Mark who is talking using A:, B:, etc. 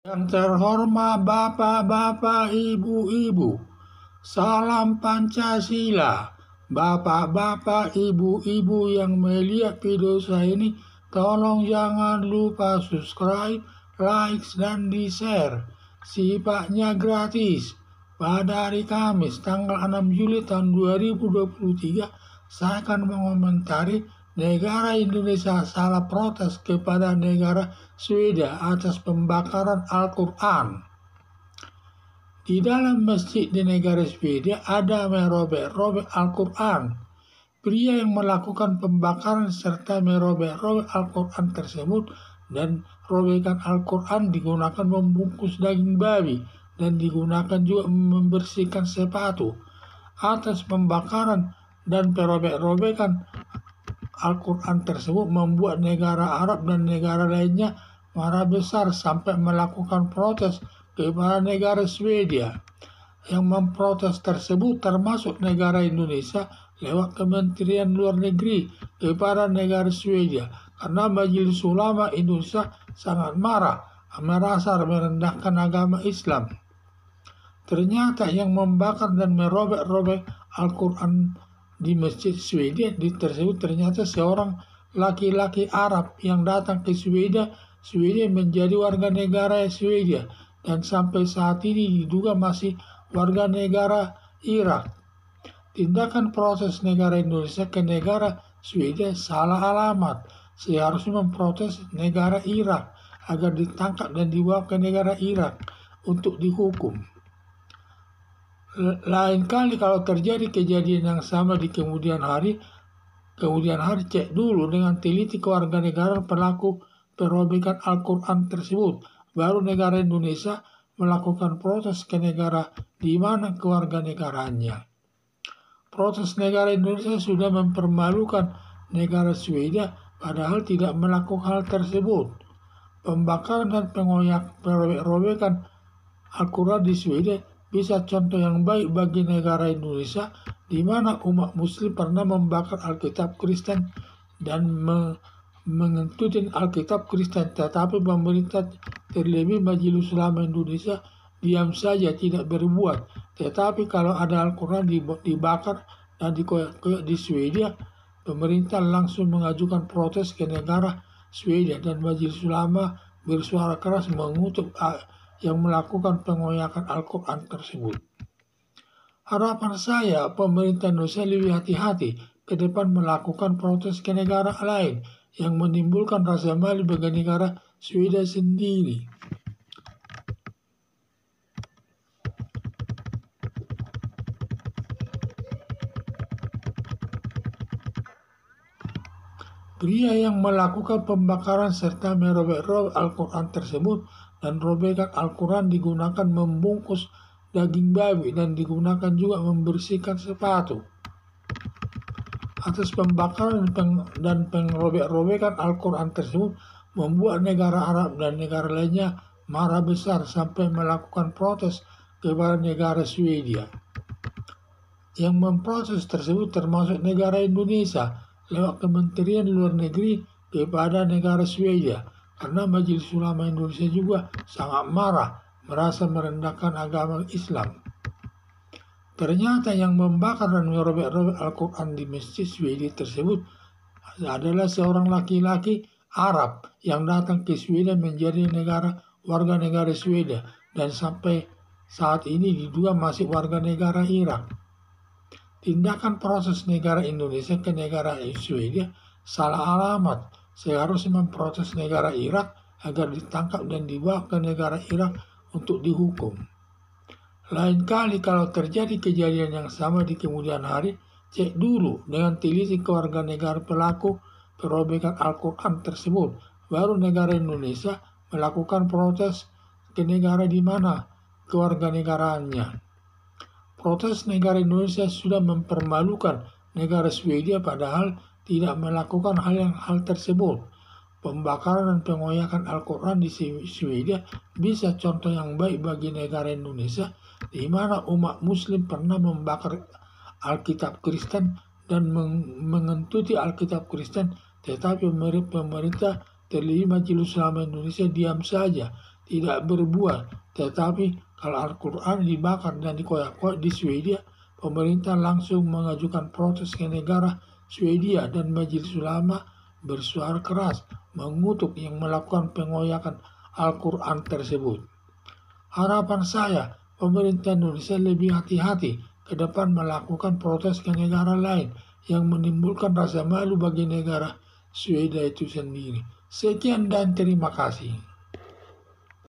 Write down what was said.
A: Yang terhormat Bapak-bapak, Ibu-ibu, salam Pancasila. Bapak-bapak, Ibu-ibu yang melihat video saya ini, tolong jangan lupa subscribe, like, dan di-share. Sifatnya gratis. Pada hari Kamis, tanggal 6 Juli tahun 2023, saya akan mengomentari negara Indonesia salah protes kepada negara Swedia atas pembakaran Al-Quran. Di dalam masjid di negara Swedia ada merobek-robek Al-Quran. Pria yang melakukan pembakaran serta merobek-robek Al-Quran tersebut dan robekan Al-Quran digunakan membungkus daging babi dan digunakan juga membersihkan sepatu. Atas pembakaran dan perobek-robekan Al-Quran tersebut membuat negara Arab dan negara lainnya marah besar sampai melakukan protes kepada negara Swedia. Yang memprotes tersebut termasuk negara Indonesia lewat Kementerian Luar Negeri kepada negara Swedia karena Majelis Ulama Indonesia sangat marah merasa merendahkan agama Islam. Ternyata yang membakar dan merobek-robek Al-Quran di masjid Swedia tersebut ternyata seorang laki-laki Arab yang datang ke Swedia menjadi warga negara Swedia dan sampai saat ini diduga masih warga negara Irak. Tindakan proses negara Indonesia ke negara Swedia salah alamat. Seharusnya memprotes negara Irak agar ditangkap dan dibawa ke negara Irak untuk dihukum. Lain kali kalau terjadi kejadian yang sama di kemudian hari cek dulu dengan teliti kewarganegaraan pelaku perobekan Al-Quran tersebut. Baru negara Indonesia melakukan protes ke negara di mana kewarganegaraannya. Protes negara Indonesia sudah mempermalukan negara Swedia padahal tidak melakukan hal tersebut. Pembakaran dan perobek-robekan Al-Quran di Swedia bisa contoh yang baik bagi negara Indonesia di mana umat muslim pernah membakar Alkitab Kristen dan mengentutin Alkitab Kristen, tetapi pemerintah terlebih Majelis Ulama Indonesia diam saja tidak berbuat. Tetapi kalau ada Al-Quran dibakar dan dikoyak-koyak di Swedia, pemerintah langsung mengajukan protes ke negara Swedia dan Majelis Ulama bersuara keras mengutuk yang melakukan pengoyakan Al-Quran tersebut. Harapan saya pemerintah Indonesia lebih hati-hati ke depan melakukan protes ke negara lain yang menimbulkan rasa malu bagi negara Swedia sendiri. Pria yang melakukan pembakaran serta merobek-robek Al-Quran tersebut dan robekan Al-Quran digunakan membungkus daging babi dan digunakan juga membersihkan sepatu. Atas pembakaran dan pengrobek-robekan Al-Quran tersebut membuat negara Arab dan negara lainnya marah besar sampai melakukan protes kepada negara Swedia. Yang memproses tersebut termasuk negara Indonesia lewat Kementerian Luar Negeri kepada negara Swedia karena Majelis Ulama Indonesia juga sangat marah merasa merendahkan agama Islam. Ternyata yang membakar dan merobek-robek Al-Quran di masjid Swedia tersebut adalah seorang laki-laki Arab yang datang ke Swedia menjadi warga negara Swedia dan sampai saat ini diduga masih warga negara Irak. Tindakan proses negara Indonesia ke negara Swedia salah alamat. Seharusnya memprotes negara Irak agar ditangkap dan dibawa ke negara Irak untuk dihukum. Lain kali kalau terjadi kejadian yang sama di kemudian hari, cek dulu dengan teliti kewarganegaraan pelaku perobekan Al-Quran tersebut. Baru negara Indonesia melakukan protes ke negara di mana kewarganegaraannya. Protes negara Indonesia sudah mempermalukan negara Swedia padahal tidak melakukan hal tersebut. Pembakaran dan pengoyakan Al-Quran di Swedia bisa contoh yang baik bagi negara Indonesia di mana umat muslim pernah membakar Alkitab Kristen dan mengentuti Alkitab Kristen, tetapi pemerintah terlebih Majelis Ulama Indonesia diam saja tidak berbuat. Tetapi kalau Al-Quran dibakar dan dikoyak-koyak di Swedia, pemerintah langsung mengajukan protes ke negara Swedia dan Majelis Ulama bersuara keras mengutuk yang melakukan pengoyakan Al-Quran tersebut. Harapan saya, pemerintah Indonesia lebih hati-hati ke depan melakukan protes ke negara lain yang menimbulkan rasa malu bagi negara Swedia itu sendiri. Sekian dan terima kasih.